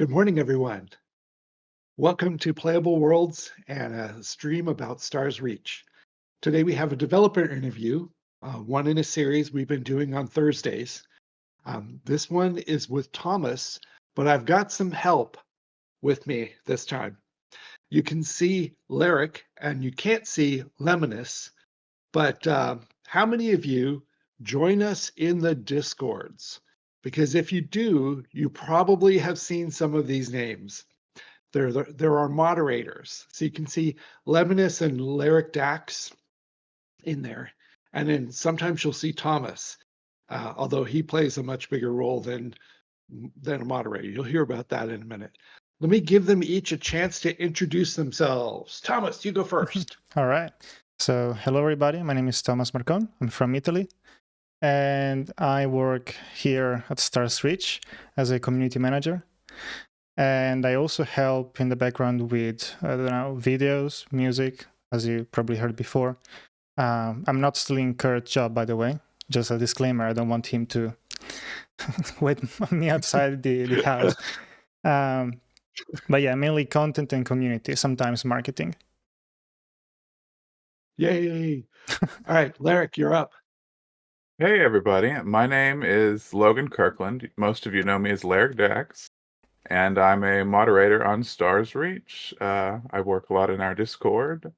Good morning, everyone. Welcome to Playable Worlds and a stream about Stars Reach. Today we have a developer interview, one in a series we've been doing on Thursdays. This one is with Thomas, but I've got some help with me this time. You can see Leric and you can't see Lemonous, but how many of you join us in the Discords? Because if you do, you probably have seen some of these names. There are moderators. So you can see Lemonous and Leric Dax in there. And then sometimes you'll see Thomas, although he plays a much bigger role than a moderator. You'll hear about that in a minute. Let me give them each a chance to introduce themselves. Thomas, you go first. All right. So hello, everybody. My name is Thomas Marcon. I'm from Italy. And I work here at Stars Reach as a community manager. And I also help in the background with, videos, music, as you probably heard before. I'm not stealing Kurt's job, by the way. Just a disclaimer. I don't want him to wait me outside the house. But yeah, mainly content and community, sometimes marketing. Yay. All right, Leric, you're up. Hey everybody, my name is Logan Kirkland. Most of you know me as Leric Dax, and I'm a moderator on Stars Reach. I work a lot in our Discord,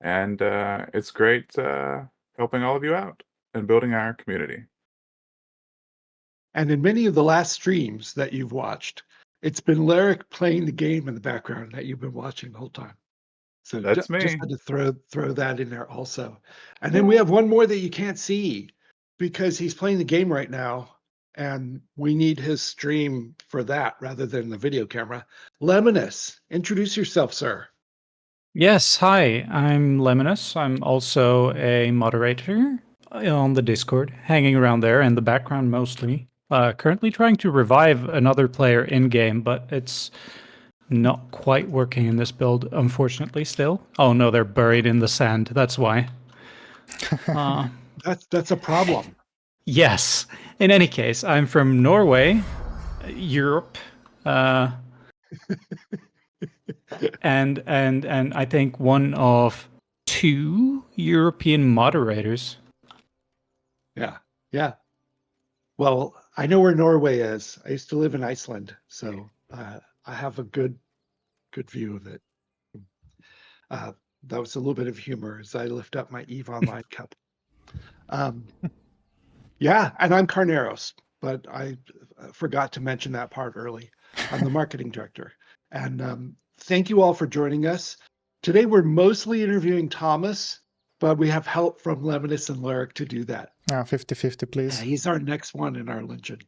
and it's great helping all of you out and building our community. And in many of the last streams that you've watched, it's been Leric playing the game in the background that you've been watching the whole time. So That's me. Just had to throw that in there also. And then we have one more that you can't see because he's playing the game right now, and we need his stream for that rather than the video camera. Lemonous, introduce yourself, sir. Yes, hi, I'm Lemonous. I'm also a moderator on the Discord, hanging around there in the background mostly. Currently trying to revive another player in-game, but it's not quite working in this build, unfortunately, still. Oh no, they're buried in the sand, that's why. That's a problem. Yes. In any case, I'm from Norway, Europe, and I think one of 2 European moderators. Yeah. Well, I know where Norway is. I used to live in Iceland, so I have a good view of it. That was a little bit of humor as I lift up my EVE Online cup. Yeah, and I'm Carneros, but I forgot to mention that part early. I'm the marketing director. And thank you all for joining us. Today, we're mostly interviewing Thomas, but we have help from Lemonous and Leric to do that. 50-50, please. Yeah, he's our next one in our legion.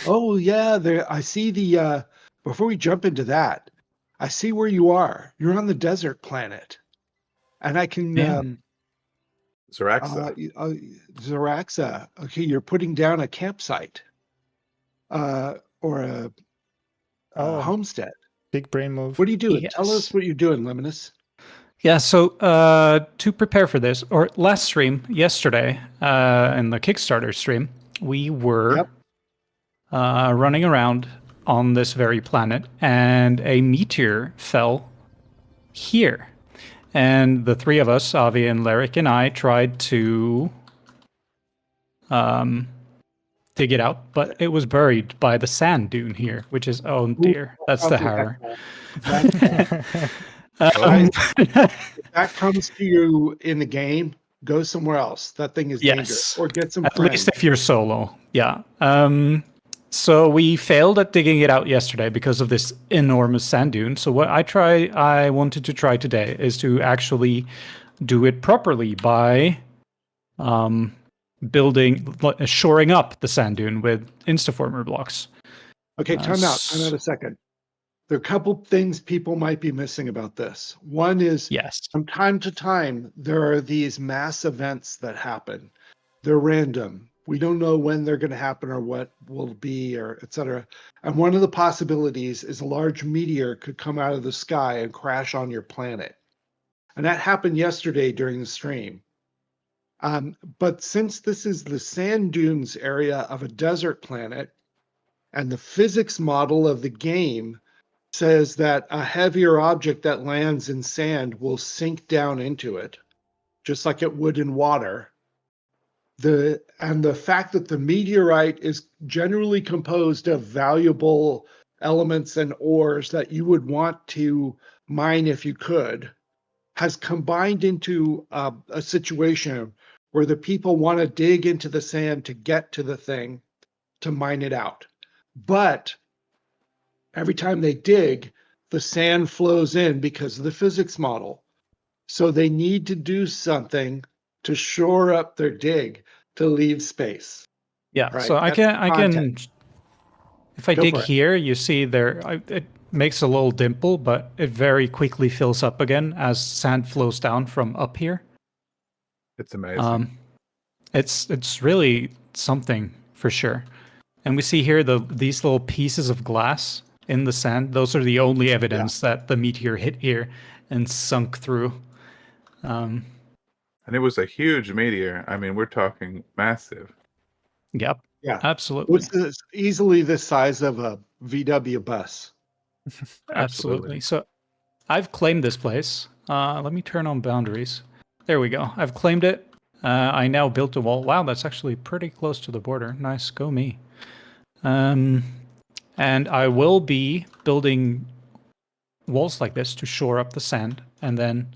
Oh, yeah, I see the, before we jump into that, I see where you are. You're on the desert planet. And I can... Yeah. Zaraxa. Zaraxa. Okay, you're putting down a campsite or a homestead. Big brain move. What are you doing? Yes. Tell us what you're doing, Lemonous. Yeah, so to prepare for this, or last stream, yesterday, in the Kickstarter stream, we were running around on this very planet, and a meteor fell here. And the 3 of us, Avi and Leric and I, tried to dig it out, but it was buried by the sand dune here, which is, oh dear, that's the horror. If that comes to you in the game, go somewhere else. That thing is dangerous. Or get some friends. At least if you're solo, yeah. So we failed at digging it out yesterday because of this enormous sand dune. So what I wanted to try today is to actually do it properly by shoring up the sand dune with instaformer blocks. Okay, time out a second. There are a couple things people might be missing about this. One is, from time to time, there are these mass events that happen. They're random. We don't know when they're going to happen or what will be, or et cetera. And one of the possibilities is a large meteor could come out of the sky and crash on your planet. And that happened yesterday during the stream. But since this is the sand dunes area of a desert planet, And the physics model of the game says that a heavier object that lands in sand will sink down into it, just like it would in water. The fact that the meteorite is generally composed of valuable elements and ores that you would want to mine if you could, has combined into a situation where the people want to dig into the sand to get to the thing to mine it out. But every time they dig, the sand flows in because of the physics model. So they need to do something to shore up their dig to leave space. Yeah, Right? so I That's the can, context. if I Go dig for it. here, you see it makes a little dimple, but it very quickly fills up again as sand flows down from up here. It's amazing. It's really something for sure. And we see here these little pieces of glass in the sand. Those are the only evidence that the meteor hit here and sunk through. And it was a huge meteor. I mean, we're talking massive. Yep. Yeah. Absolutely. It's easily the size of a VW bus. Absolutely. So I've claimed this place. Let me turn on boundaries. There we go. I've claimed it. I now built a wall. Wow, that's actually pretty close to the border. Nice, go me. And I will be building walls like this to shore up the sand, and then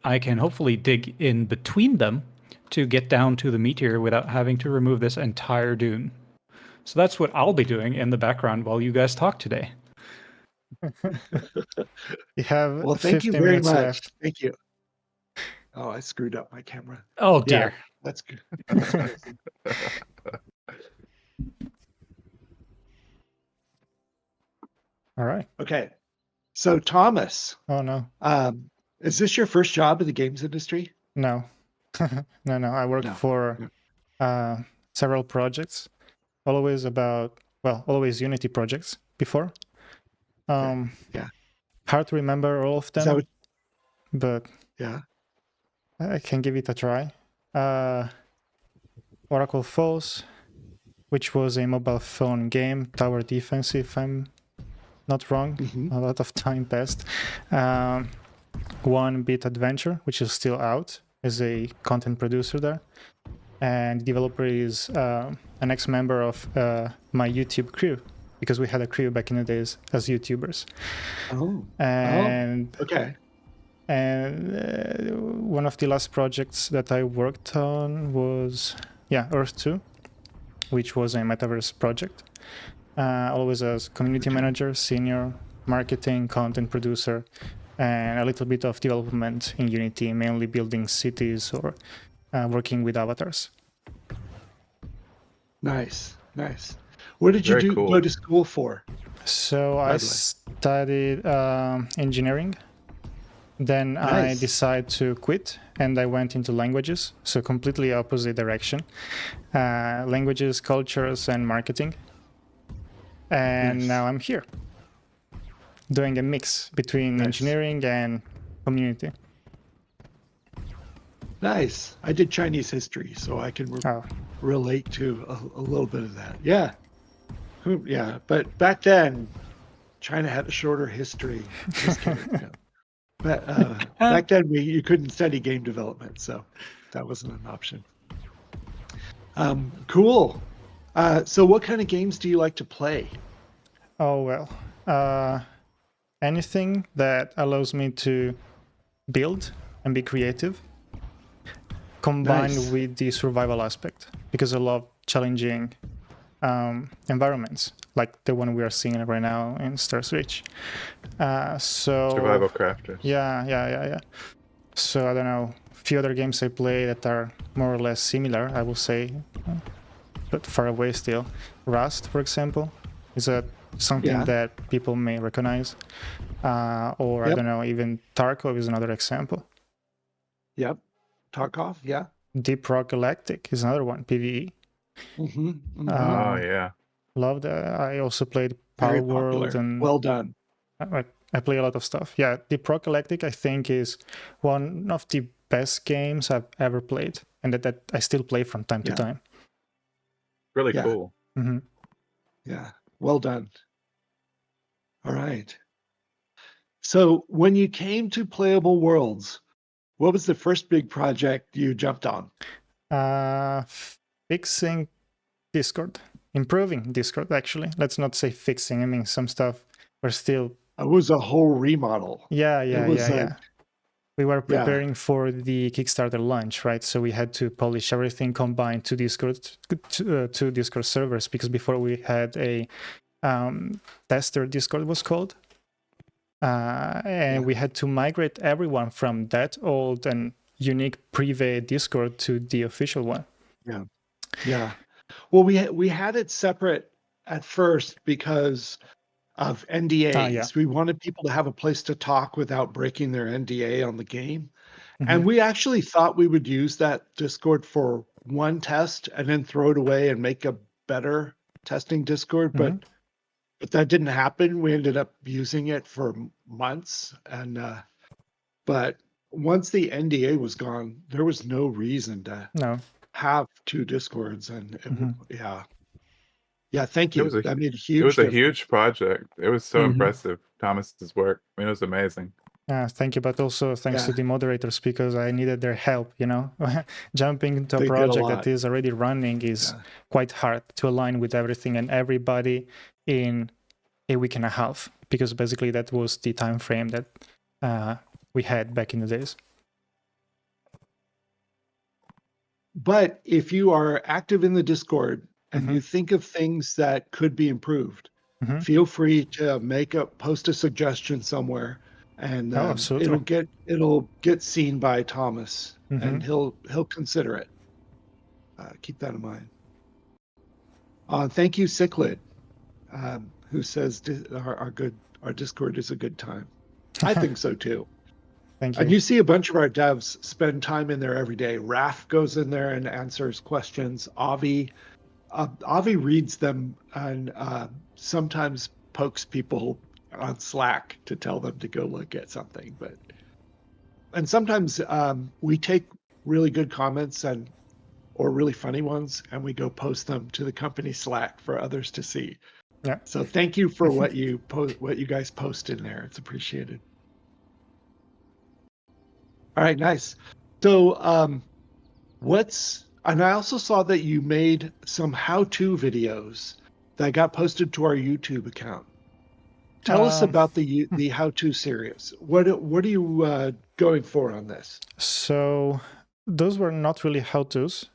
I can hopefully dig in between them to get down to the meteor without having to remove this entire dune. So that's what I'll be doing in the background while you guys talk today. You have Well, thank 50 you very minutes much. left. Thank you. Oh, I screwed up my camera. Oh Yeah, dear. that's good. That's crazy. All right. Okay. So, Thomas, Oh, no. is this your first job in the games industry? No. No. I worked No. for several projects, always Unity projects before. Yeah. Hard to remember all of Is them, that what, but yeah. I can give it a try. Oracle Falls, which was a mobile phone game, tower defense, if I'm not wrong. Mhm. A lot of time passed. 1-Bit Adventure, which is still out, as a content producer there. And the developer is an ex-member of my YouTube crew, because we had a crew back in the days as YouTubers. Oh. And Okay. And one of the last projects that I worked on was, Earth 2, which was a metaverse project. Always as community manager, senior marketing, content producer, and a little bit of development in Unity, mainly building cities or working with avatars. Nice. What did you Very cool. go to school for? So I studied engineering. Then I Nice. decided to quit and I went into languages, so completely opposite direction. Languages, cultures, and marketing. And Nice. now I'm here, doing a mix between Nice. engineering and community. Nice. I did Chinese history, so I can relate to a little bit of that. Yeah. Yeah. But back then, China had a shorter history. Just kidding. Yeah. But back then, you couldn't study game development, so that wasn't an option. Cool. So what kind of games do you like to play? Oh, well, anything that allows me to build and be creative, combined Nice. with the survival aspect, because I love challenging environments like the one we are seeing right now in Stars Reach. Survival crafters. Yeah. So I don't know, a few other games I play that are more or less similar, I will say, but far away still. Rust, for example, is something that people may recognize. Or I don't know, even Tarkov is another example. Yep. Tarkov, yeah. Deep Rock Galactic is another one, PvE. Mm-hmm. Mm-hmm. Oh, yeah. Loved that. I also played Very Power World, popular. and Well done. I play a lot of stuff. Yeah, Deep Rock Galactic, I think, is one of the best games I've ever played, and that I still play from time to time. Really Yeah. cool. Mm-hmm. Yeah. Well done. All right. So when you came to Playable Worlds, what was the first big project you jumped on? Fixing Discord, improving Discord. Actually, let's not say fixing. I mean, some stuff we're still. It was a whole remodel. Yeah. We were Yeah. preparing for the Kickstarter launch, right? So we had to polish everything, combine two Discord servers, because before we had a tester Discord was called, and we had to migrate everyone from that old and unique private Discord to the official one. Yeah. Well, we had it separate at first because of NDAs. Yeah. We wanted people to have a place to talk without breaking their NDA on the game. Mhm. And we actually thought we would use that Discord for one test and then throw it away and make a better testing Discord. But that didn't happen. We ended up using it for months. And but once the NDA was gone, there was no reason to No. have two Discords. And Mhm. yeah, thank you. That made a huge It was a difference. huge project. It was so Mhm. impressive, Thomas's work. I mean, it was amazing. Thank you, but also thanks to the moderators, because I needed their help. Jumping into They a did a project lot. that is already running is quite hard to align with everything and everybody in a week and a half, because basically that was the time frame that we had back in the days. But if you are active in the Discord and you think of things that could be improved, feel free to post a suggestion somewhere, and absolutely. it'll get seen by Thomas, and he'll consider it. Keep that in mind. Thank you, Cichlid, who says our Discord is a good time. I think so too. Thank you. And you see a bunch of our devs spend time in there every day. Raf goes in there and answers questions. Avi reads them and sometimes pokes people on Slack to tell them to go look at something. And sometimes we take really good comments or really funny ones, and we go post them to the company Slack for others to see. Yeah. So thank you for what you guys post in there. It's appreciated. All right, nice. So and I also saw that you made some how-to videos that got posted to our YouTube account. Tell us about the how-to series. What are you going for on this? So those were not really how-tos.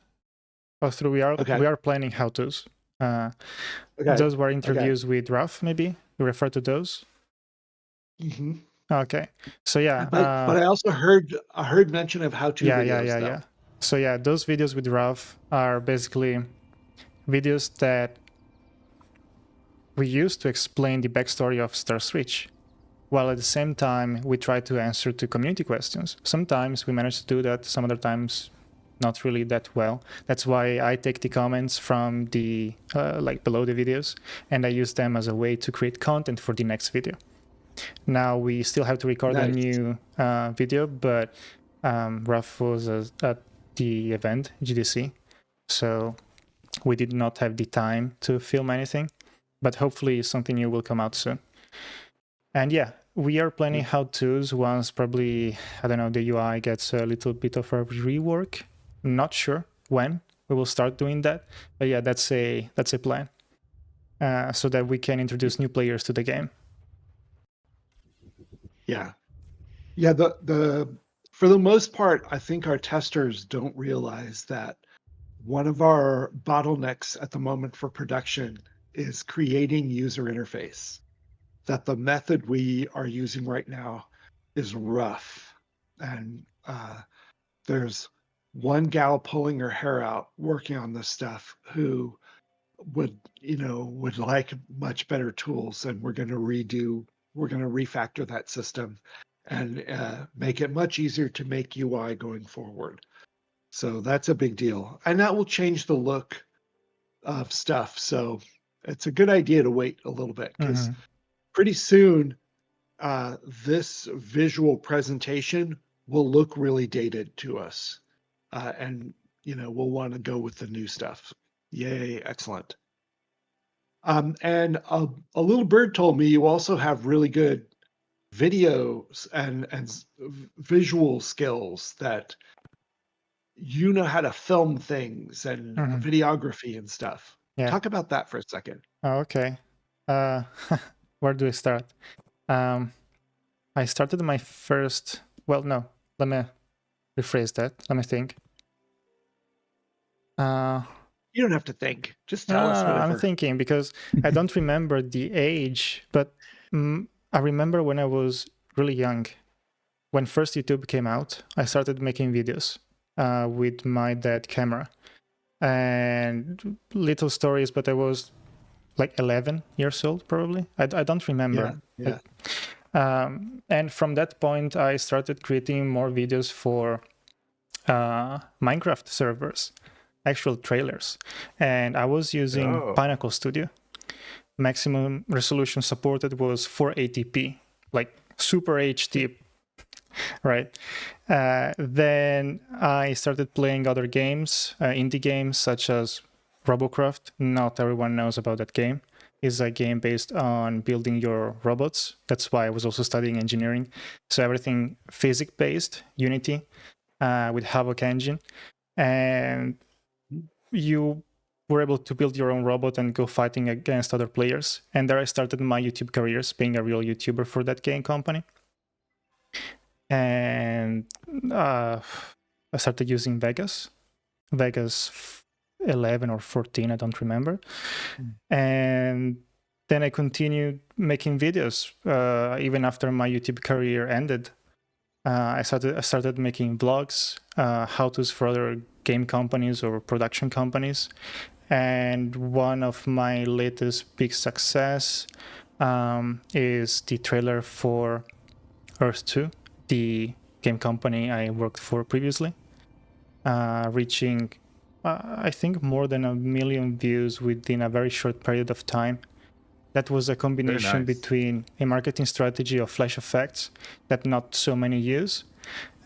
Although we are planning how-tos. Those were interviews with Ralph, maybe you refer to those. Okay, so yeah, but I also heard mention of how-to videos. Yeah. So yeah, those videos with Ralph are basically videos that we use to explain the backstory of Stars Reach, while at the same time we try to answer to community questions. Sometimes we manage to do that, some other times not really that well. That's why I take the comments from the below the videos, and I use them as a way to create content for the next video. Now we still have to record a new video, but Ralph was at the event, GDC, so we did not have the time to film anything, but hopefully something new will come out soon. And yeah, we are planning how-tos once probably, I don't know, the UI gets a little bit of a rework. Not sure when we will start doing that, but yeah, that's a plan, so that we can introduce new players to the game. Yeah. For the most part, I think our testers don't realize that one of our bottlenecks at the moment for production is creating user interface. That the method we are using right now is rough, and there's one gal pulling her hair out working on this stuff who would like much better tools, and we're going to refactor that system and make it much easier to make UI going forward. So that's a big deal, and that will change the look of stuff. So it's a good idea to wait a little bit, because pretty soon this visual presentation will look really dated to us, and we'll want to go with the new stuff. Yay, excellent. And a little bird told me you also have really good videos and visual skills, that you know how to film things and Mhm. videography and stuff. Yeah. Talk about that for a second. Oh, okay. Uh, where do I start? I started my first. Well, no. Let me rephrase that. Let me think. Uh, You don't have to think. Just no, tell no, us no. I'm whatever. thinking because I don't remember the age, but I remember when I was really young. When first YouTube came out, I started making videos with my dad camera and little stories, but I was like 11 years old, probably. I don't remember. Yeah. And from that point, I started creating more videos for Minecraft servers, actual trailers. And I was using Oh, Pinnacle Studio. Maximum resolution supported was 480p, like super HD, right? Then I started playing other games, indie games such as Robocraft. Not everyone knows about that game. It's a game based on building your robots. That's why I was also studying engineering. So everything physics based, Unity with Havoc engine, and you were able to build your own robot and go fighting against other players. And there I started my YouTube careers, being a real YouTuber for that game company. And I started using Vegas 11 or 14, I don't remember. And then I continued making videos even after my YouTube career ended. I started making vlogs, how-tos for other game companies or production companies. And one of my latest big success is the trailer for Earth 2, the game company I worked for previously, reaching, I think, more than 1 million views within a very short period of time. That was a combination nice. between a marketing strategy of flash effects that not so many use,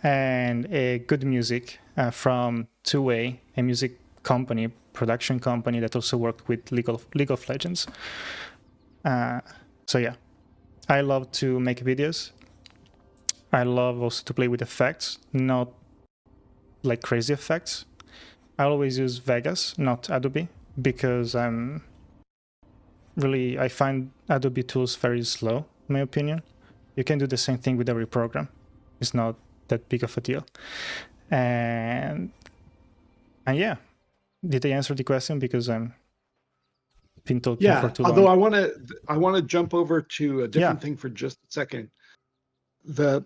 and a good music from 2A, a music company, production company that also worked with League of Legends. So yeah, I love to make videos. I love also to play with effects, not like crazy effects. I always use Vegas, not Adobe, because I find Adobe tools very slow, in my opinion. You can do the same thing with every program. It's not that big of a deal. And yeah, did I answer the question? Because I'm been talking for too Although long. I want to jump over to a different thing for just a second. The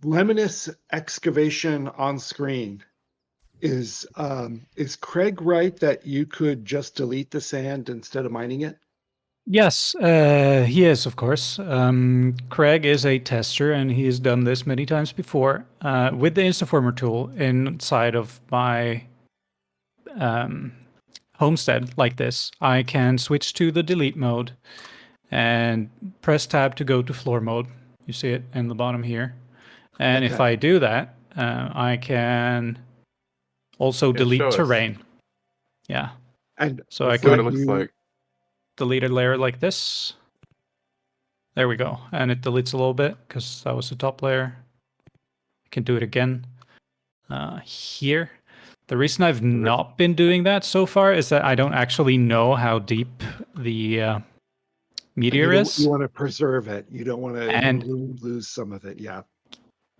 Lemonous excavation on screen is Craig right that you could just delete the sand instead of mining it? Yes, he is, of course. Craig is a tester, and he has done this many times before with the Instaformer tool inside of my homestead like this. I can switch to the delete mode and press tab to go to floor mode. You see it in the bottom here. And if Okay. I do that, I can also Yeah, delete show us. terrain. Yeah. And So I Let's see what it can looks like. delete a layer like this. There we go. And it deletes a little bit because that was the top layer. I can do it again here. The reason I've not been doing that so far is that I don't actually know how deep the Meteor is. you want to preserve it. You don't want to And lose some of it. Yeah.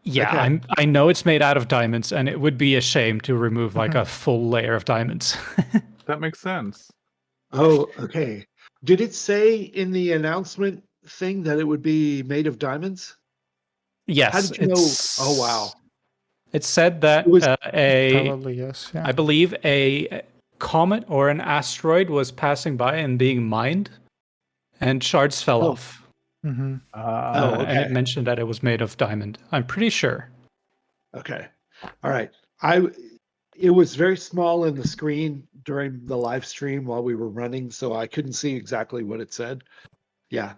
yeah, Okay. I know it's made out of diamonds, and it would be a shame to remove like a full layer of diamonds. That makes sense. Oh, okay. Did it say in the announcement thing that it would be made of diamonds? Yes, How did you know? Oh, wow. It said that It was Probably yes. Yeah. I believe a comet or an asteroid was passing by and being mined, and shards fell Oh. off. Mm-hmm. And it mentioned that it was made of diamond. I'm pretty sure. Okay. All right. It was very small in the screen during the live stream while we were running, so I couldn't see exactly what it said. Yeah.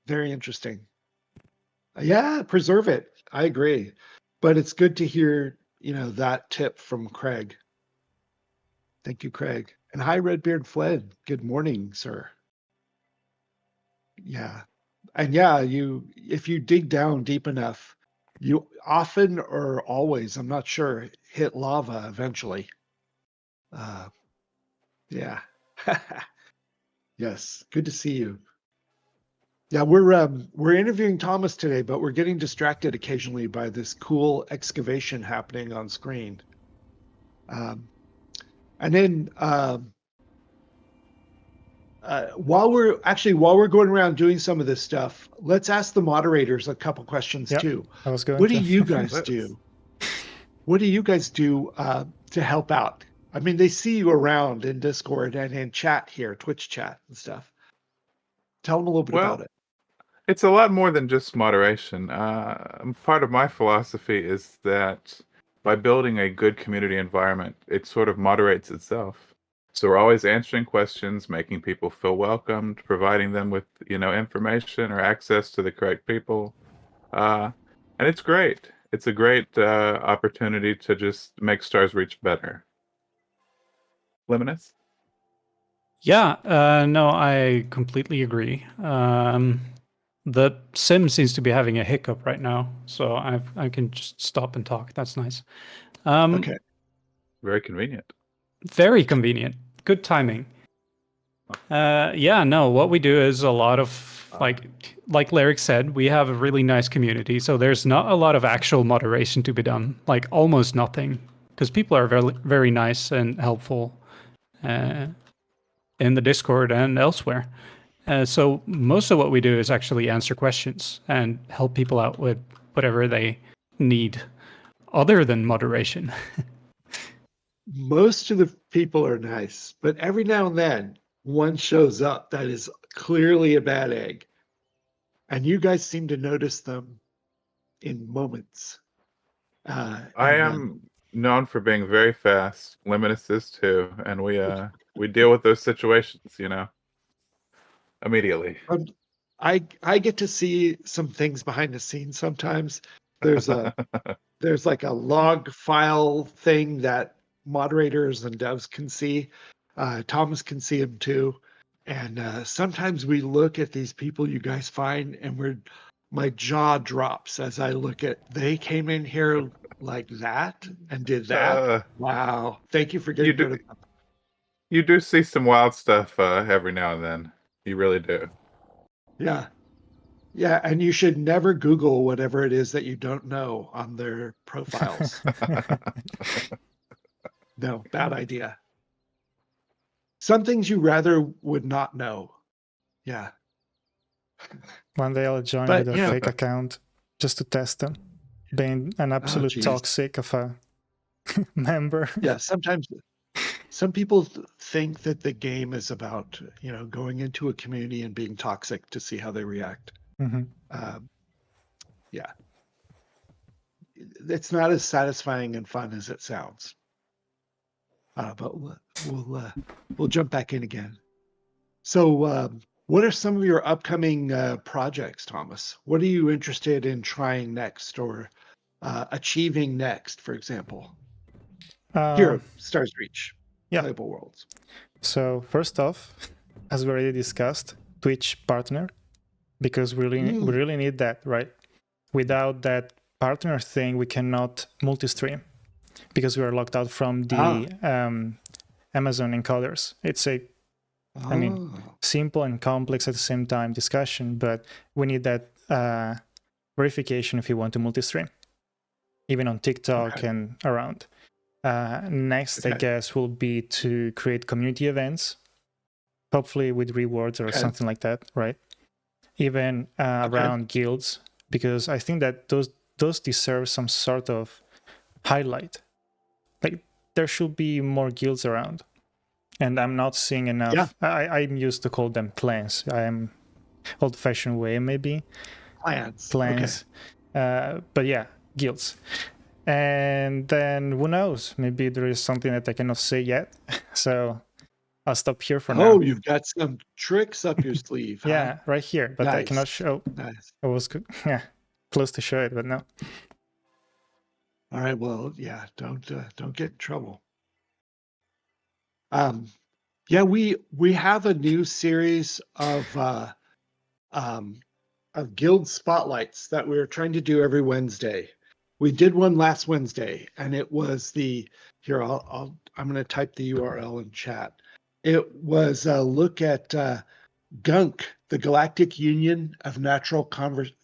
Very interesting. Yeah, preserve it. I agree. But it's good to hear, that tip from Craig. Thank you, Craig. And hi, Redbeard Fled. Good morning, sir. Yeah. And yeah, if you dig down deep enough, you often or always, I'm not sure, hit lava eventually. Yeah. Yes. Good to see you. Yeah, we're interviewing Thomas today, but we're getting distracted occasionally by this cool excavation happening on screen. And then while we're going around doing some of this stuff, let's ask the moderators a couple questions Yep, too. I was going What do to. you guys Let's- do? What do you guys do to help out? I mean, they see you around in Discord and in chat here, Twitch chat and stuff. Tell them a little bit about Well, it. it's a lot more than just moderation. Part of my philosophy is that by building a good community environment, it sort of moderates itself. So we're always answering questions, making people feel welcomed, providing them with, information or access to the correct people. And it's great. It's a great opportunity to just make Stars Reach better. Lemonous? Yeah, no, I completely agree. The sim seems to be having a hiccup right now, so I can just stop and talk. That's nice. Okay. Very convenient. Very convenient. Good timing. Yeah, no, what we do is a lot of like Leric said, we have a really nice community, so there's not a lot of actual moderation to be done, like almost nothing, because people are very very nice and helpful in the Discord and elsewhere. So most of what we do is actually answer questions and help people out with whatever they need, other than moderation. Most of the people are nice, but every now and then one shows up that is clearly a bad egg. And you guys seem to notice them in moments. I And am known for being very fast. Lemonous is too, and we deal with those situations, immediately. I get to see some things behind the scenes sometimes. There's like a log file thing that moderators and devs can see. Thomas can see them too. And sometimes we look at these people you guys find, and my jaw drops as I look at they came in here like that and did that. Uh, Wow! Thank you for you getting rid do of them. you do see some wild stuff every now and then. You really do. Yeah, yeah, and you should never Google whatever it is that you don't know on their profiles. No, bad idea. Some things you rather would not know. Yeah. One day I'll join But with a yeah, fake account just to test them, being an absolute geez. toxic of a member. Yeah, sometimes some people think that the game is about, going into a community and being toxic to see how they react. Hmm. Yeah. It's not as satisfying and fun as it sounds. But we'll jump back in again. So, what are some of your upcoming projects, Thomas? What are you interested in trying next or achieving next, for example? Here, Um, Stars Reach, yeah. Playable Worlds. So first off, as we already discussed, Twitch partner, because we really need that, right? Without that partner thing, we cannot multi-stream because we are locked out from the Amazon encoders. It's I mean, simple and complex at the same time discussion, but we need that verification if you want to multi-stream, even on TikTok and around. Next, I guess, will be to create community events, hopefully with rewards or something like that, right? Even around guilds, because I think that those deserve some sort of highlight. Like, there should be more guilds around. And I'm not seeing enough. Yeah. I'm used to call them clans. I am old-fashioned way, maybe. Clans. Okay. But yeah, guilds. And then who knows? Maybe there is something that I cannot say yet. So I'll stop here for now. Oh, you've got some tricks up your sleeve. Yeah, right here, but I cannot show. Nice. I was close to show it, but no. All right. Well, yeah. Don't get in trouble. Yeah, we have a new series of of guild spotlights that we were trying to do every Wednesday. We did one last Wednesday, and it was here. I'm going to type the URL in chat. It was a look at GUNC, the Galactic Union of Natural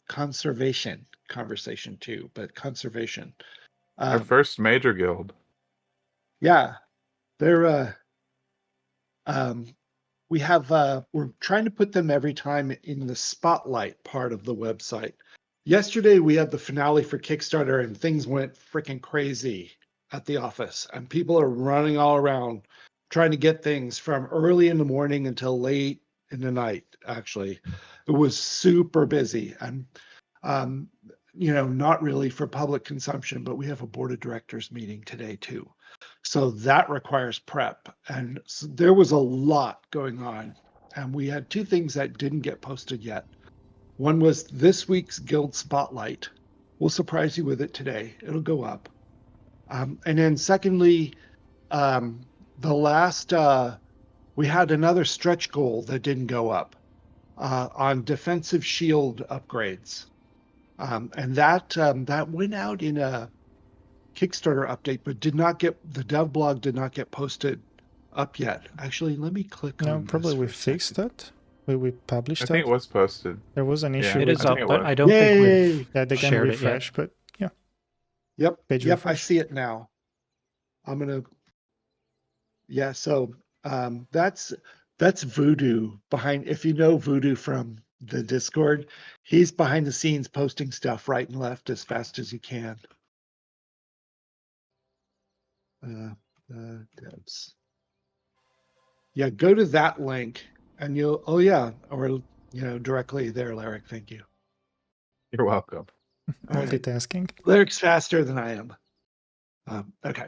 Conservation. Conversation too, but conservation. Our first major guild. Yeah, they're. We have. We're trying to put them every time in the spotlight part of the website. Yesterday we had the finale for Kickstarter, and things went freaking crazy at the office, and people are running all around trying to get things from early in the morning until late in the night. Actually, it was super busy, and not really for public consumption, but we have a board of directors meeting today too. So that requires prep. And so there was a lot going on. And we had two things that didn't get posted yet. One was this week's Guild Spotlight. We'll surprise you with it today. It'll go up. And then secondly, the last, we had another stretch goal that didn't go up on defensive shield upgrades. And that went out in a Kickstarter update, but the dev blog did not get posted up yet. Actually, let me click on this. Probably we fixed that. We published I that. think it was posted. There was an issue. It with is up, it but was. I don't think we've Yeah, they can shared it refresh, yet. but yeah. Yep. Page Yep. I refresh. see it now. I'm gonna. Yeah. So that's Voodoo behind. If you know Voodoo from the Discord, he's behind the scenes posting stuff right and left as fast as you can. Devs. Yeah, go to that link and you'll. Oh yeah, or directly there, Leric. Thank you. You're welcome. All right. Multitasking. Leric's faster than I am. Okay.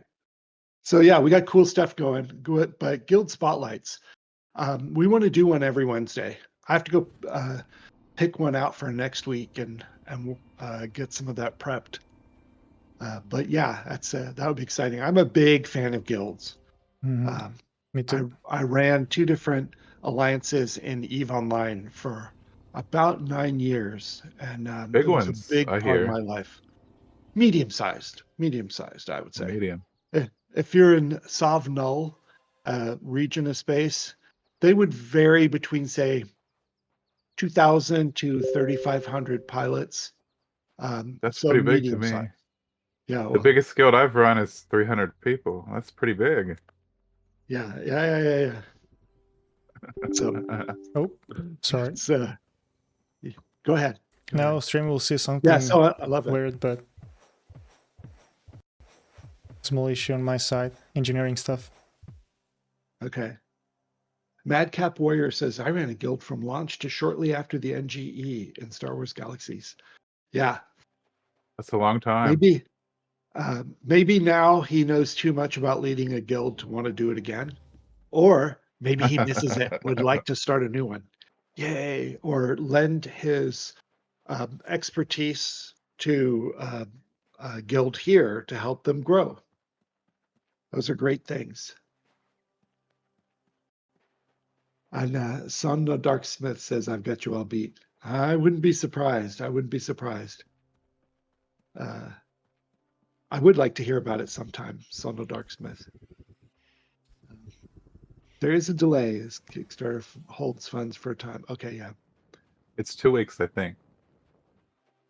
So yeah, we got cool stuff going. Good, but Guild Spotlights. We want to do one every Wednesday. I have to go pick one out for next week and get some of that prepped. But yeah, that would be exciting. I'm a big fan of guilds. Mhm. Me too. I ran 2 different alliances in EVE Online for about 9 years, and Big it was ones, a big I part of hear. my life. Medium-sized, I would say. Medium. If you're in Sov Null region of space, they would vary between, say, 2,000 to 3,500 pilots. That's So pretty big to medium me. size. Yeah. The Well, biggest guild I've run is 300 people. That's pretty big. yeah. So Oh, sorry. it's, go ahead. Now stream will see something Yeah, so I love it. weird, but small issue on my side. Engineering stuff. Okay. Madcap Warrior says, I ran a guild from launch to shortly after the NGE in Star Wars Galaxies. Yeah, That's a long time. maybe now he knows too much about leading a guild to want to do it again. Or maybe he misses it, would like to start a new one. Yay. Or lend his expertise to a guild here to help them grow. Those are great things. And Son the Darksmith says, I've got you all beat. I wouldn't be surprised. I would like to hear about it sometime, Son the Darksmith. There is a delay as Kickstarter holds funds for a time. Okay, yeah. It's 2 weeks, I think.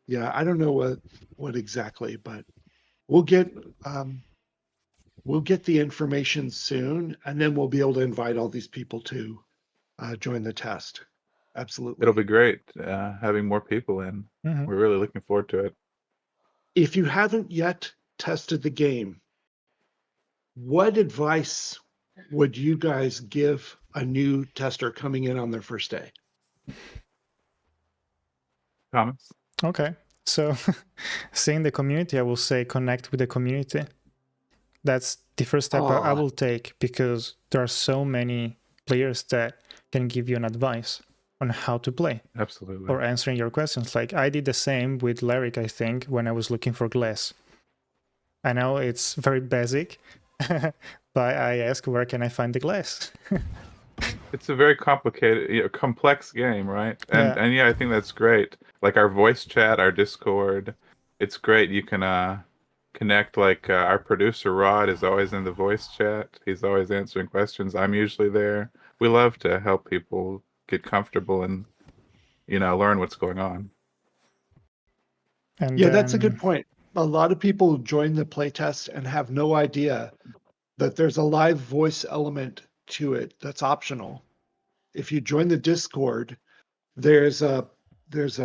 Yeah, I don't know what exactly, but we'll get the information soon, and then we'll be able to invite all these people to join the test. Absolutely. It'll be great having more people in. Mhm. We're really looking forward to it. If you haven't yet tested the game, what advice would you guys give a new tester coming in on their first day? Comments? Okay. So seeing the community, I will say connect with the community. That's the first step I will take, because there are so many players that can give you an advice on how to play. Absolutely. Or answering your questions. Like I did the same with Leric, I think, when I was looking for glass. I know it's very basic, but I asked, where can I find the glass? It's a very complicated, complex game, right? And Yeah. and yeah, I think that's great. Like our voice chat, our Discord, it's great. You can connect. Like our producer Rod is always in the voice chat. He's always answering questions. I'm usually there. We love to help people get comfortable and learn what's going on. And Yeah, that's a then good point. A lot of people join the playtest and have no idea that there's a live voice element to it that's optional. If you join the Discord, there's a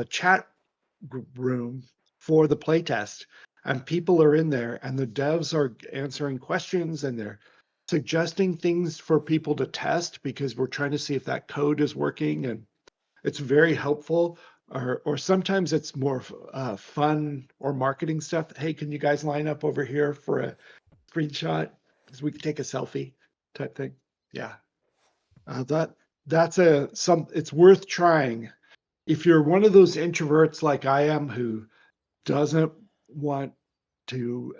chat room for the playtest, and people are in there, and the devs are answering questions, and they're suggesting things for people to test because we're trying to see if that code is working, and it's very helpful. Or sometimes it's more fun or marketing stuff. Hey, can you guys line up over here for a screenshot because we can take a selfie type thing? Yeah, it's worth trying. If you're one of those introverts like I am who doesn't want to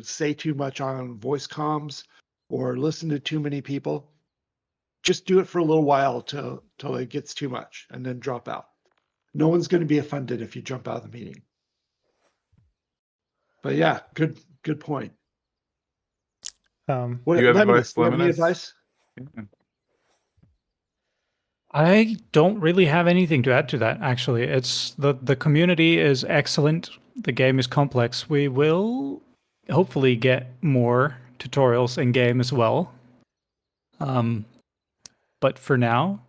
say too much on voice comms or listen to too many people, just do it for a little while till it gets too much and then drop out. No one's going to be offended if you jump out of the meeting. But yeah, good point. What, Do you have Lemonous, advice, do you have any Lemonous? advice? Yeah. I don't really have anything to add to that. Actually, it's the community is excellent. The game is complex. We will hopefully get more tutorials in game as well. But for now,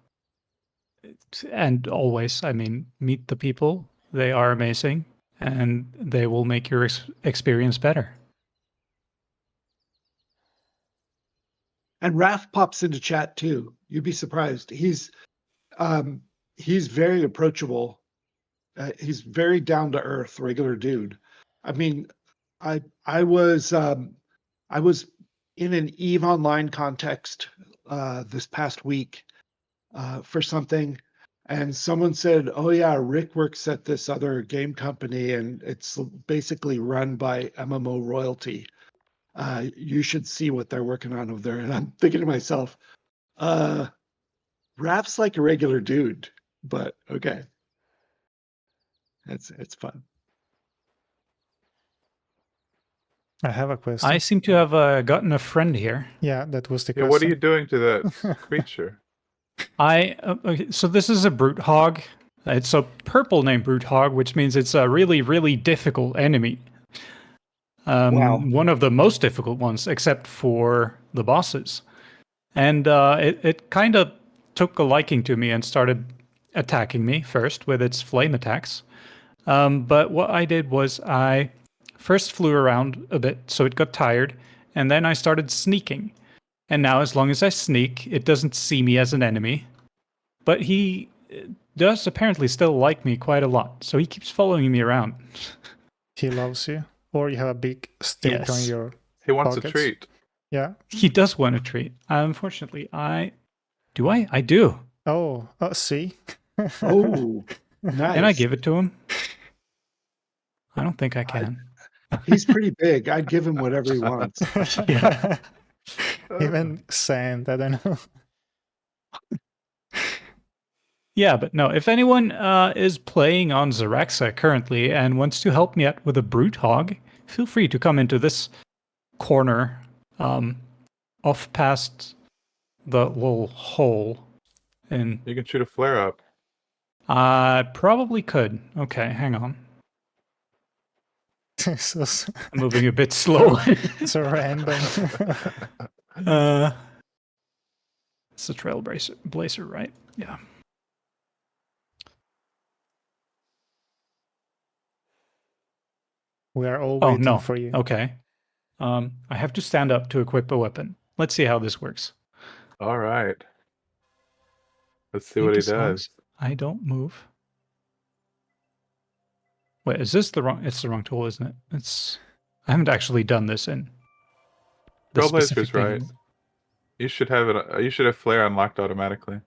and always, I mean, meet the people. They are amazing, and they will make your experience better. And Raph pops into chat too. You'd be surprised. He's very approachable. He's very down to earth, regular dude. I mean, I was in an Eve Online context this past week for something, and someone said, "Oh yeah, Rick works at this other game company, and it's basically run by MMO royalty. You should see what they're working on over there." And I'm thinking to myself, Raph's like a regular dude, but okay, it's fun. I have a question. I seem to have gotten a friend here. Yeah, that was the Yeah, question. what are you doing to that creature? Okay, so this is a brute hog. It's a purple named brute hog, which means it's a really, really difficult enemy. Wow. One of the most difficult ones, except for the bosses. And it kind of took a liking to me and started attacking me first with its flame attacks. But what I did was I first flew around a bit so it got tired, and then I started sneaking. And now, as long as I sneak, it doesn't see me as an enemy. But he does apparently still like me quite a lot, so he keeps following me around. He loves you, or you have a big stick on Yes. your He wants pockets. a treat. Yeah. He does want a treat. Unfortunately, do. I do. Oh, see. Oh, nice. Can I give it to him? I don't think I can. He's pretty big. I'd give him whatever he wants. Yeah. Even sand, I don't know. Yeah, but no, if anyone is playing on Xeraxa currently and wants to help me out with a brute hog, feel free to come into this corner off past the little hole. And You can shoot a flare up. I probably could. Okay, hang on. So, I'm moving a bit slow. so random. It's a trailblazer, right? Yeah. We are all Oh, waiting no. for you. Okay. I have to stand up to equip a weapon. Let's see how this works. All right. Let's see what he As long does. as I don't move. Wait, is this the wrong? It's the wrong tool, isn't it? I haven't actually done this in the specific Trailblazer's thing. right. You should have it. You should have flare unlocked automatically.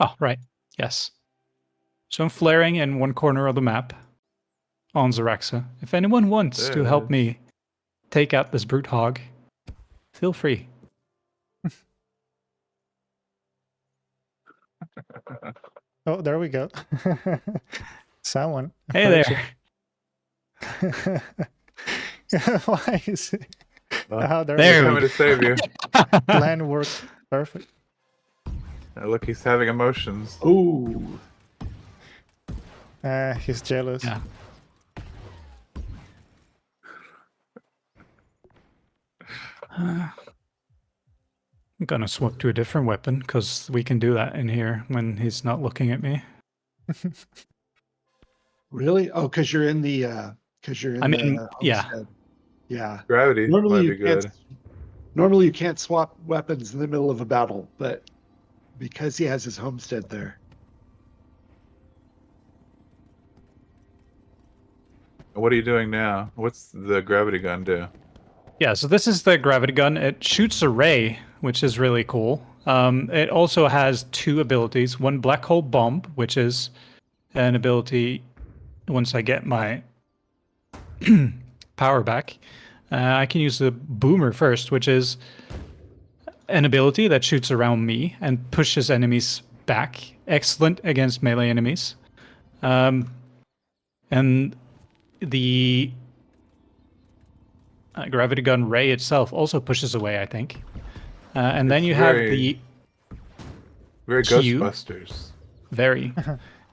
Oh, right. Yes. So I'm flaring in one corner of the map on Xeraxa. If anyone wants There to it help is. me take out this brute hog, feel free. Oh, there we go. Someone. Hey there. Why is it? Well, There he's There coming we to save you. plan worked perfect. Look, he's having emotions. Ooh. He's jealous. Yeah. I'm gonna swap to a different weapon because we can do that in here when he's not looking at me. Really? Oh, because you're in the I'm in- yeah. homestead. Yeah. Gravity Normally might you be good. Normally you can't swap weapons in the middle of a battle, but because he has his homestead there. What are you doing now? What's the gravity gun do? Yeah, so this is the gravity gun. It shoots a ray, which is really cool. It also has two abilities. One black hole bomb, which is an ability once I get my power back. I can use the boomer first, which is an ability that shoots around me and pushes enemies back. Excellent against melee enemies. And the gravity gun ray itself also pushes away, I think. And then It's you have very Q. Ghostbusters. Very.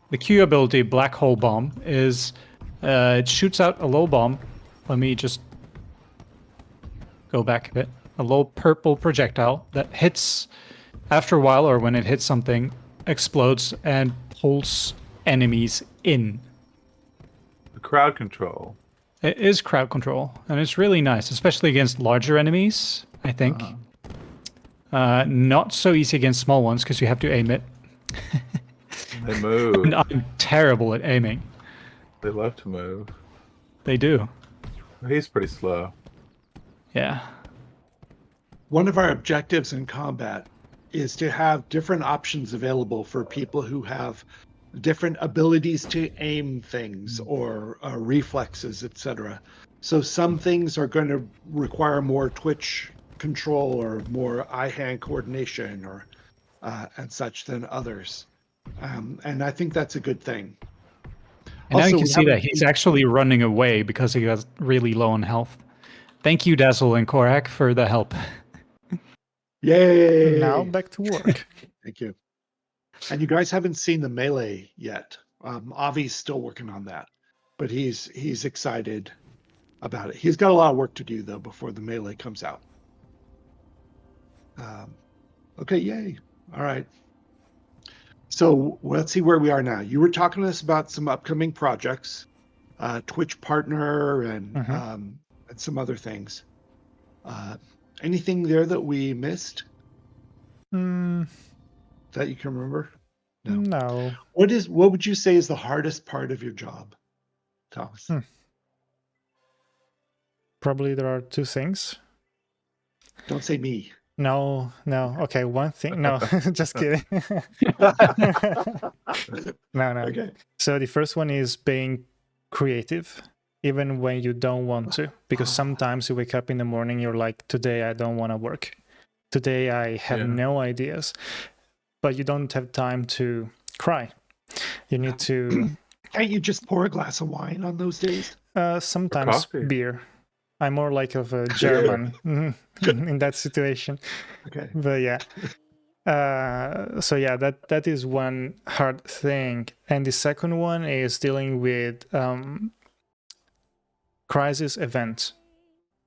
The Q ability, Black Hole Bomb, is it shoots out a low bomb. Let me just go back a bit. A low purple projectile that hits after a while, or when it hits something, explodes and pulls enemies in. The crowd control. It is crowd control, and it's really nice, especially against larger enemies, I think. Not so easy against small ones, because you have to aim it. They move. And I'm terrible at aiming. They love to move. They do. He's pretty slow. Yeah. One of our objectives in combat is to have different options available for people who have different abilities to aim things or reflexes, etc. So some things are going to require more twitch control or more eye-hand coordination or and such than others. And I think that's a good thing. And now you Also, can we see that haven't- he's actually running away because he got really low on health. Thank you, Dazzle and Korak, for the help. Yay! Now back to work. Thank you. And you guys haven't seen the melee yet. Avi's still working on that, but he's excited about it. He's got a lot of work to do though before the melee comes out. Okay, yay! All right. So let's see where we are now. You were talking to us about some upcoming projects, Twitch partner, and some other things. Anything there that we missed that you can remember? No. What would you say is the hardest part of your job, Thomas? Probably there are two things. Don't say me. No. Okay, one thing. No, just kidding. No. Okay. So the first one is being creative, even when you don't want to. Because sometimes you wake up in the morning, you're like, today I don't want to work. Today I have no ideas. But you don't have time to cry. You need to... Can't you just pour a glass of wine on those days? Sometimes beer. I'm more like of a German in that situation. Okay. But yeah. So yeah, that is one hard thing. And the second one is dealing with crisis events.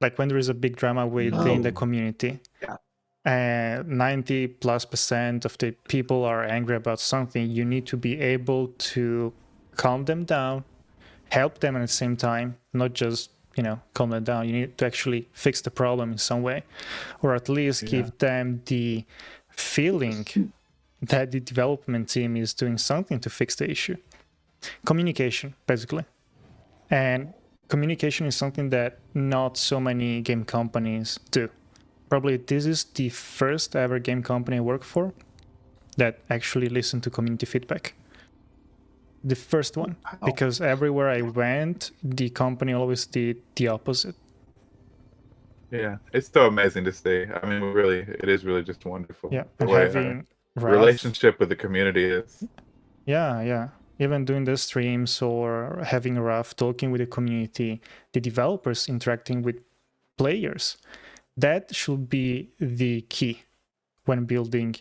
Like when there is a big drama within the community. Yeah. 90+% of the people are angry about something. You need to be able to calm them down, help them at the same time, not just calm them down. You need to actually fix the problem in some way, or at least give them the feeling that the development team is doing something to fix the issue. Communication, basically. And communication is something that not so many game companies do. Probably this is the first ever game company I work for that actually listened to community feedback. The first one, because everywhere I went, the company always did the opposite. Yeah, it's so amazing to see. I mean, it is really just wonderful Yeah, the and way our having Wrath. relationship with the community is. Yeah. Even doing the streams or having Wrath talking with the community, the developers interacting with players, that should be the key when building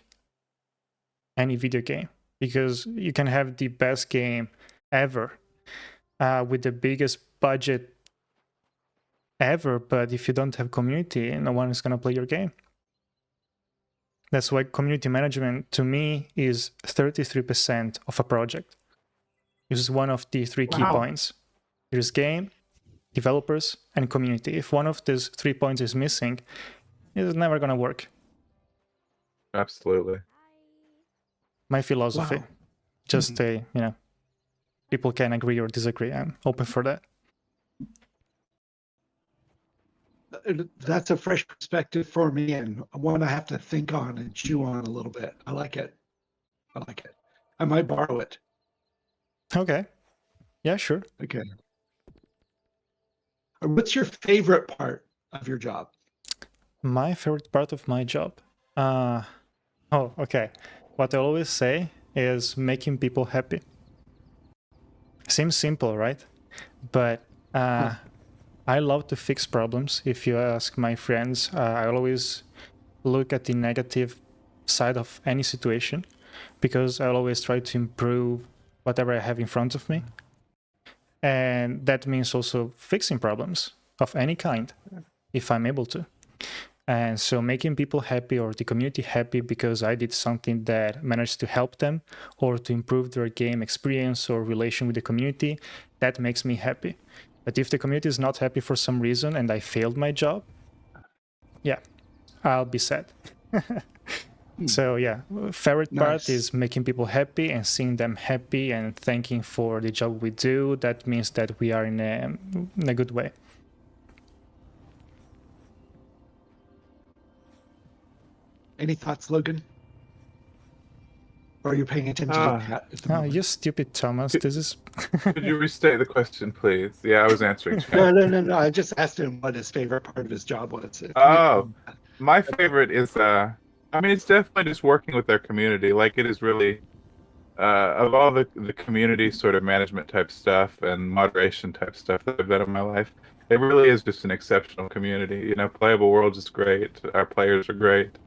any video game, because you can have the best game ever with the biggest budget ever, but if you don't have community, no one is going to play your game. That's why community management to me is 33% of a project. This is one of the three key points. There's game, developers, and community. If one of these 3 points is missing, it's never going to work. Absolutely. My philosophy. Wow. Just people can agree or disagree. I'm open for that. That's a fresh perspective for me, and one I have to think on and chew on a little bit. I like it. I might borrow it. Okay. Yeah, sure. Okay. What's your favorite part of your job? My favorite part of my job? Okay. What I always say is making people happy. Seems simple, right? But I love to fix problems. If you ask my friends, I always look at the negative side of any situation, because I always try to improve whatever I have in front of me. And that means also fixing problems of any kind, if I'm able to. And so making people happy or the community happy because I did something that managed to help them or to improve their game experience or relation with the community, that makes me happy. But if the community is not happy for some reason and I failed my job, yeah, I'll be sad. So yeah, favorite part is making people happy and seeing them happy and thanking for the job we do. That means that we are in a good way. Any thoughts, Logan? Or are you paying attention to the chat at the moment? You stupid Thomas. This is. Could you restate the question, please? Yeah, I was answering. No. I just asked him what his favorite part of his job was. My favorite is it's definitely just working with their community. Like, it is really of all the community sort of management type stuff and moderation type stuff that I've done in my life, it really is just an exceptional community. You know, Playable Worlds is great. Our players are great,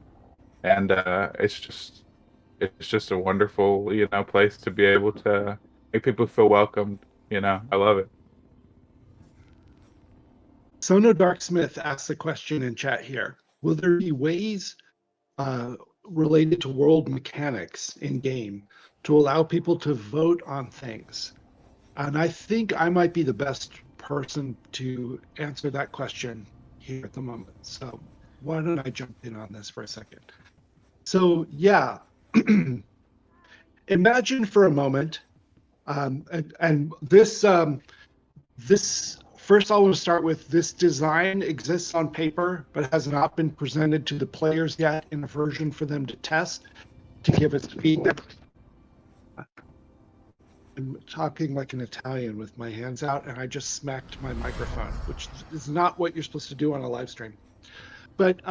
and it's just a wonderful, place to be able to make people feel welcomed. I love it. Sono Darksmith asks a question in chat here. Will there be ways related to world mechanics in game to allow people to vote on things? And I think I might be the best person to answer that question here at the moment. So why don't I jump in on this for a second? So yeah, imagine for a moment, and this first I want to start with this design exists on paper, but has not been presented to the players yet in a version for them to test, to give us feedback. I'm talking like an Italian with my hands out, and I just smacked my microphone, which is not what you're supposed to do on a live stream. But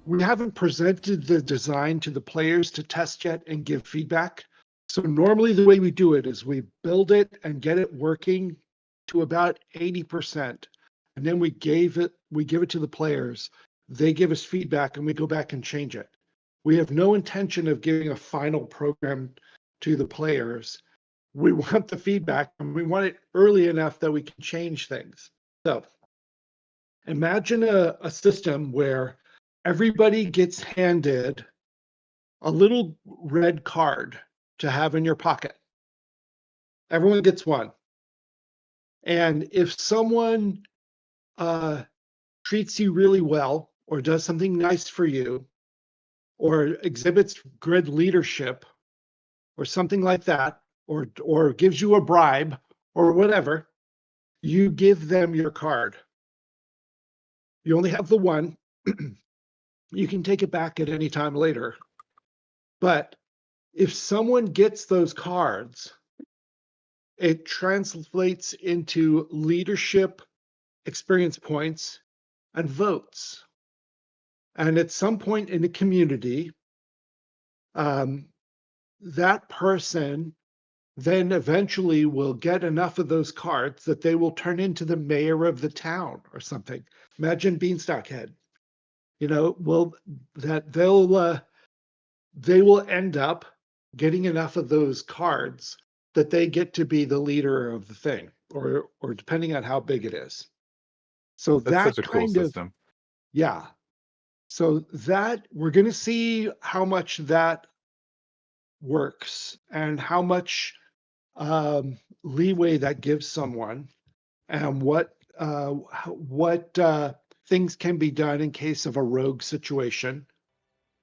we haven't presented the design to the players to test yet and give feedback. So normally the way we do it is we build it and get it working to about 80%, and then we give it to the players. They give us feedback, and we go back and change it. We have no intention of giving a final program to the players. We want the feedback, and we want it early enough that we can change things. So imagine a system where everybody gets handed a little red card to have in your pocket. Everyone gets one. And if someone treats you really well or does something nice for you or exhibits good leadership or something like that, or gives you a bribe or whatever, you give them your card. You only have the one. You can take it back at any time later. But if someone gets those cards, it translates into leadership experience points and votes. And at some point in the community, that person then eventually will get enough of those cards that they will turn into the mayor of the town or something. Imagine Beanstalk Head. You know, that they will end up getting enough of those cards that they get to be the leader of the thing, or depending on how big it is. So That's that such a cool kind of, system. yeah. So that we're going to see how much that works and how much leeway that gives someone, and what things can be done in case of a rogue situation,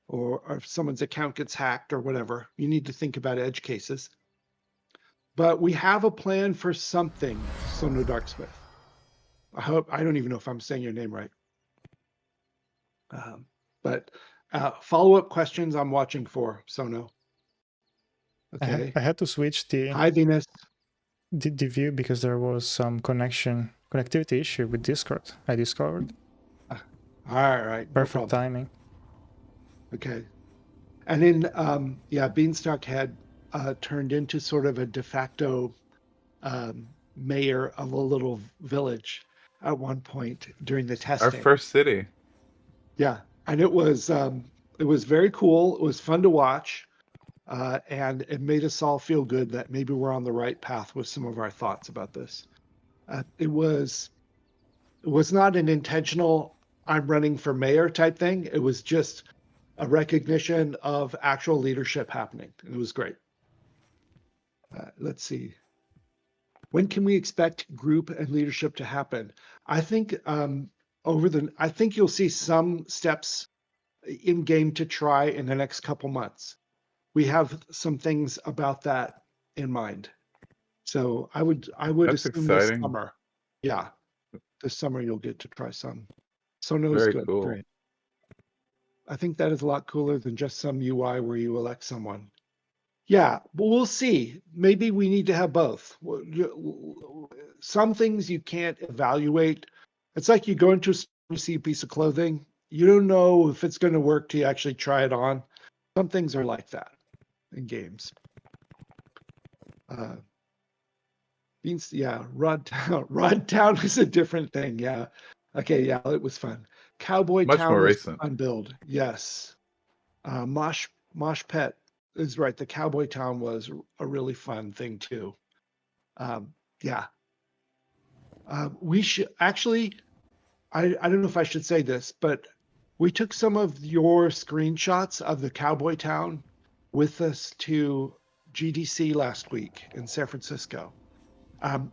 or if someone's account gets hacked or whatever. You need to think about edge cases. But we have a plan for something, Sono Darksmith. I don't even know if I'm saying your name right. But follow-up questions I'm watching for, Sono. Okay. I had to switch the Hi, Venus. view because there was some connectivity issue with Discord. I discovered. All right. No Perfect problem. timing. Okay. And then, Beanstalk had turned into sort of a de facto mayor of a little village at one point during the testing. Our first city. Yeah, and it was very cool. It was fun to watch, and it made us all feel good that maybe we're on the right path with some of our thoughts about this. It was not an intentional "I'm running for mayor" type thing. It was just a recognition of actual leadership happening. It was great. Let's see. When can we expect group and leadership to happen? I think I think you'll see some steps in game to try in the next couple months. We have some things about that in mind. So I would That's assume exciting. this summer. Yeah. This summer you'll get to try some. Sono's Very good. cool. Great. I think that is a lot cooler than just some UI where you elect someone. Yeah, but we'll see. Maybe we need to have both. Some things you can't evaluate. It's like you go into a store, you see a piece of clothing. You don't know if it's going to work till you actually try it on. Some things are like that in games. Rod Town. Rod Town is a different thing. Yeah. Okay. Yeah, it was fun. Cowboy Much Town more was recent. a fun build. Yes. Mosh Pet is right. The Cowboy Town was a really fun thing too. Yeah. We should actually, I don't know if I should say this, but we took some of your screenshots of the Cowboy Town with us to GDC last week in San Francisco.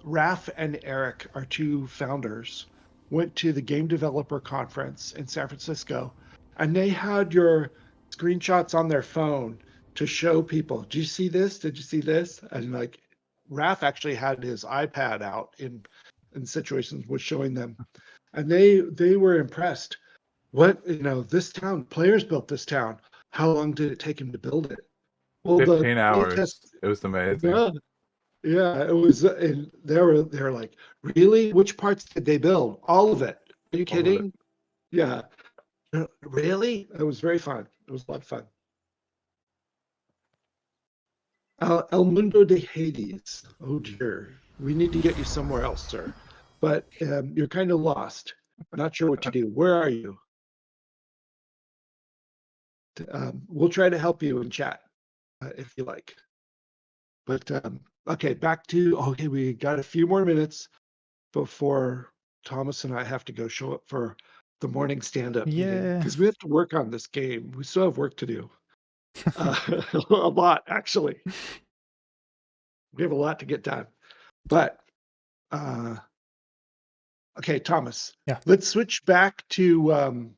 Raf and Eric, our two founders, went to the Game Developer Conference in San Francisco, and they had your screenshots on their phone to show people. Did you see this? Did you see this? And like, Raf actually had his iPad out in situations, was showing them, and they were impressed. What, this town, players built this town. How long did it take him to build it? Well, 15 hours. It was amazing. Yeah, it was, and they were like, really? Which parts did they build? All of it. Are you All of kidding? Yeah. Really? It was very fun. It was a lot of fun. El Mundo de Hades. Oh dear. We need to get you somewhere else, sir. But you're kind of lost. Not sure what to do. Where are you? We'll try to help you in chat if you like. But okay, we got a few more minutes before Thomas and I have to go show up for the morning stand-up meeting, because we have to work on this game. We still have work to do. A lot, actually. We have a lot to get done. But okay, Thomas. Yeah. Let's switch back to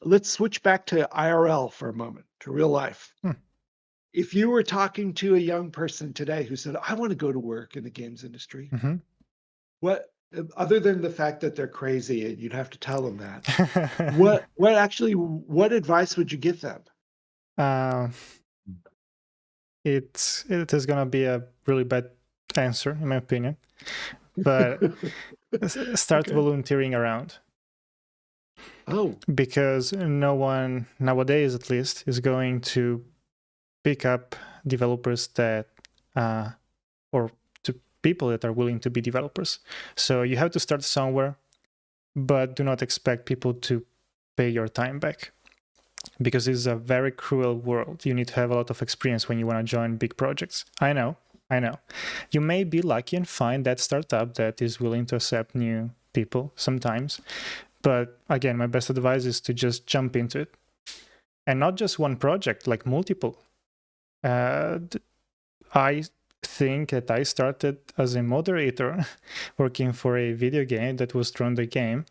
IRL for a moment, to real life. If you were talking to a young person today who said, I want to go to work in the games industry, what, other than the fact that they're crazy and you'd have to tell them that, what advice would you give them? It is gonna be a really bad answer, in my opinion, but start Okay. volunteering around. Oh, Because no one nowadays, at least, is going to pick up developers that or to people that are willing to be developers. So you have to start somewhere, but do not expect people to pay your time back, because it's a very cruel world. You need to have a lot of experience when you want to join big projects. I know. You may be lucky and find that startup that is willing to accept new people sometimes. But again, my best advice is to just jump into it. And not just one project, like multiple. I think that I started as a moderator working for a video game that was thrown the game.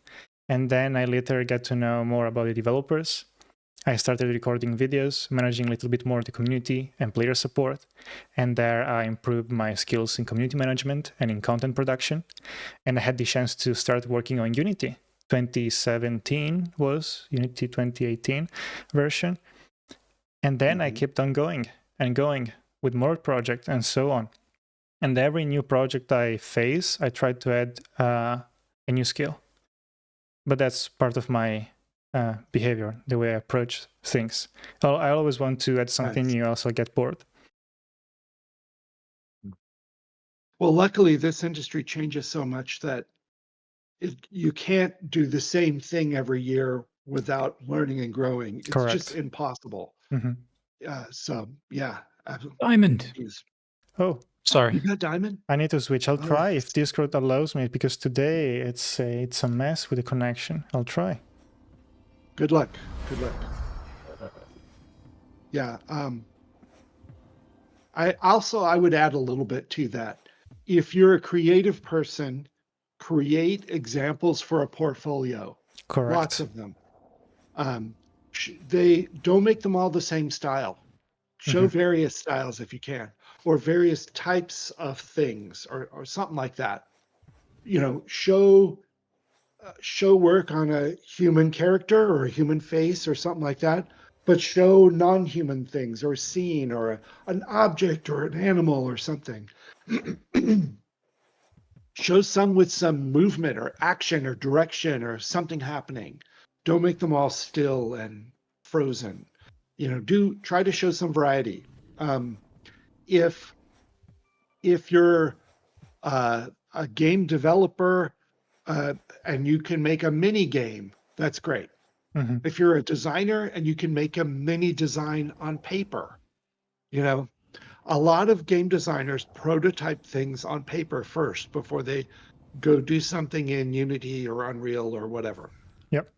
And then I later got to know more about the developers. I started recording videos, managing a little bit more the community and player support. And there I improved my skills in community management and in content production. And I had the chance to start working on Unity. 2017 was Unity 2018 version. And then I kept on going and going with more projects and so on. And every new project I face, I try to add a new skill. But that's part of my behavior, the way I approach things. I always want to add something new, else I'll get bored. well, luckily this industry changes so much that you can't do the same thing every year without learning and growing. It's Correct. just impossible. So yeah. Diamond. Jeez. Oh, Sorry. You got diamond? I need to switch. I'll try if Discord allows me, because today it's a mess with the connection. I'll try. Good luck. Good luck. Yeah. I would add a little bit to that. If you're a creative person, create examples for a portfolio. Correct. Lots of them. They don't make them all the same style. Show various styles if you can, or various types of things, or something like that. You know, show work on a human character or a human face or something like that, but show non-human things or a scene or an object or an animal or something. Show some with some movement or action or direction or something happening. Don't make them all still and frozen. You know, try to show some variety. If you're a game developer and you can make a mini game, that's great. If you're a designer and you can make a mini design on paper, you know, a lot of game designers prototype things on paper first before they go do something in Unity or Unreal or whatever. Yep.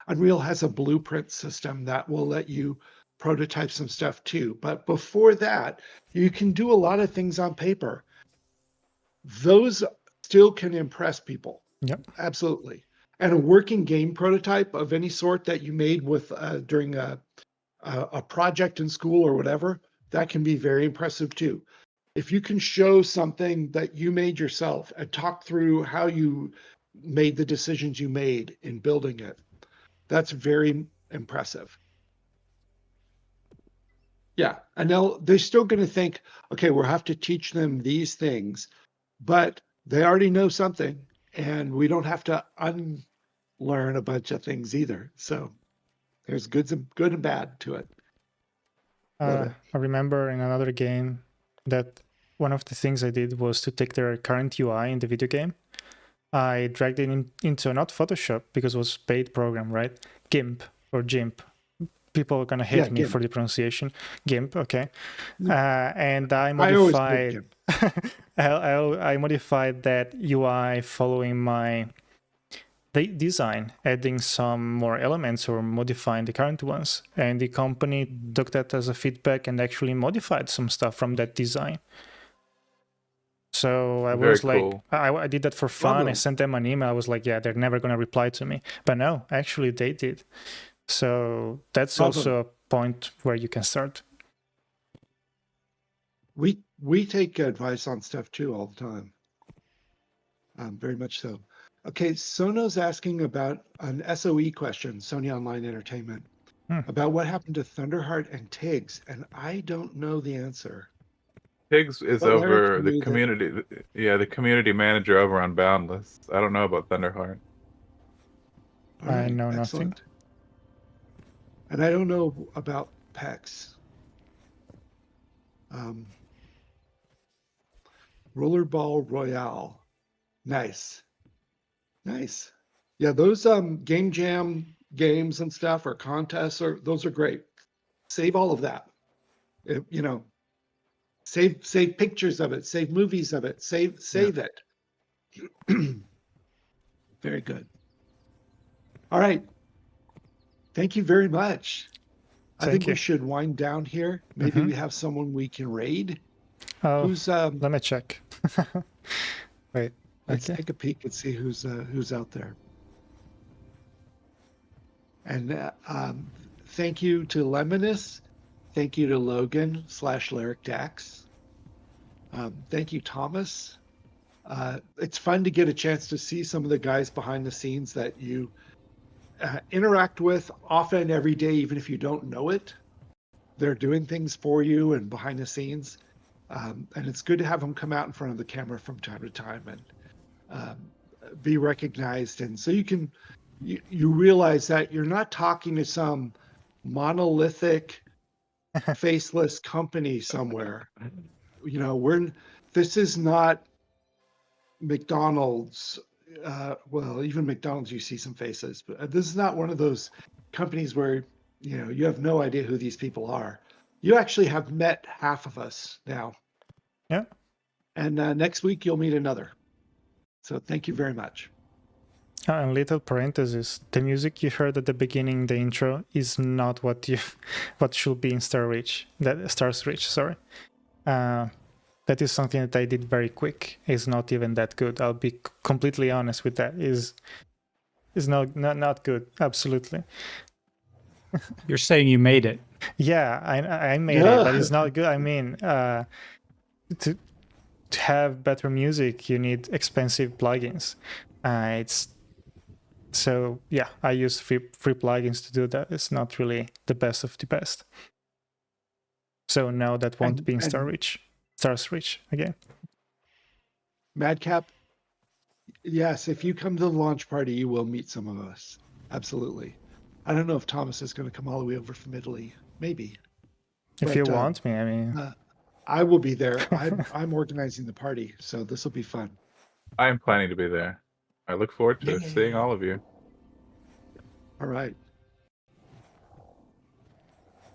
Unreal has a blueprint system that will let you prototype some stuff too. But before that, you can do a lot of things on paper. Those still can impress people. Yep. Absolutely. And a working game prototype of any sort that you made with during a project in school or whatever, that can be very impressive too. If you can show something that you made yourself and talk through how you made the decisions you made in building it, that's very impressive. Yeah, and they're still going to think, okay, we'll have to teach them these things, but they already know something, and we don't have to unlearn a bunch of things either. So there's good and bad to it. I remember in another game that one of the things I did was to take their current UI in the video game. I dragged it into not Photoshop, because it was paid program, right? GIMP or GIMP. People are gonna hate me for the pronunciation. GIMP, okay. And I modified. I modified that UI following my design, adding some more elements or modifying the current ones. And the company took that as a feedback and actually modified some stuff from that design. So I was like, I did that for fun. I sent them an email. I was like, yeah, they're never going to reply to me. But no, actually they did. So that's also a point where you can start. We take advice on stuff too all the time. Very much so. Okay, Sono's asking about an SOE question, Sony Online Entertainment, about what happened to Thunderheart and Tiggs, and I don't know the answer. Pigs is But Leric over the knew that- community. Yeah, the community manager over on Boundless. I don't know about Thunderheart. All I right, know nothing. excellent. And I don't know about PEX. Rollerball Royale. Nice. Nice. Yeah, those game jam games and stuff or contests those are great. Save all of that. You know, save pictures of it, save movies of it, save it. Very good. All right. Thank you very much. I Thank think you. we should wind down here. Maybe we have someone we can raid. Oh, Who's let me check. Wait. let's Okay. take a peek and see who's out there. And thank you to Lemonous. Thank you to Logan / Leric Dax. Thank you, Thomas. It's fun to get a chance to see some of the guys behind the scenes that you interact with often every day, even if you don't know it. They're doing things for you and behind the scenes. And it's good to have them come out in front of the camera from time to time and be recognized. And so you realize that you're not talking to some monolithic, faceless company somewhere. You know, this is not McDonald's. Well, even McDonald's, you see some faces, but this is not one of those companies where, you know, you have no idea who these people are. You actually have met half of us now. Yeah. And next week you'll meet another. So thank you very much. And little parenthesis: the music you heard at the beginning, the intro, is not what should be in Stars Reach. Sorry. That is something that I did very quick. It's not even that good. I'll be completely honest with that. Is not good. Absolutely. You're saying you made it. Yeah, I made it, but it's not good. I mean, to have better music, you need expensive plugins. So yeah, I use free plugins to do that. It's not really the best of the best. So no, that won't be in Stars Reach again. Madcap, yes, if you come to the launch party, you will meet some of us. Absolutely. I don't know if Thomas is going to come all the way over from Italy. Maybe. If you want me, I mean. I will be there. I'm organizing the party, so this will be fun. I am planning to be there. I look forward to seeing all of you. All right.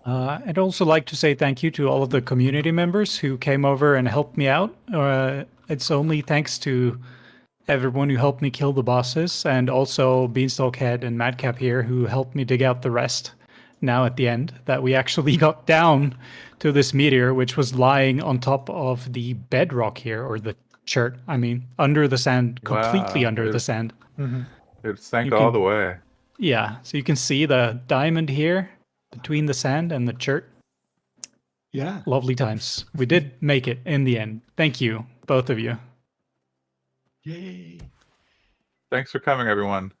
I'd also like to say thank you to all of the community members who came over and helped me out. It's only thanks to everyone who helped me kill the bosses, and also Beanstalkhead and Madcap here who helped me dig out the rest now at the end, that we actually got down to this meteor, which was lying on top of the bedrock here, or the chert, I mean, under the sand, completely under the sand. It sank all the way. Yeah, so you can see the diamond here between the sand and the chert. Yeah. Lovely times. We did make it in the end. Thank you, both of you. Yay. Thanks for coming, everyone.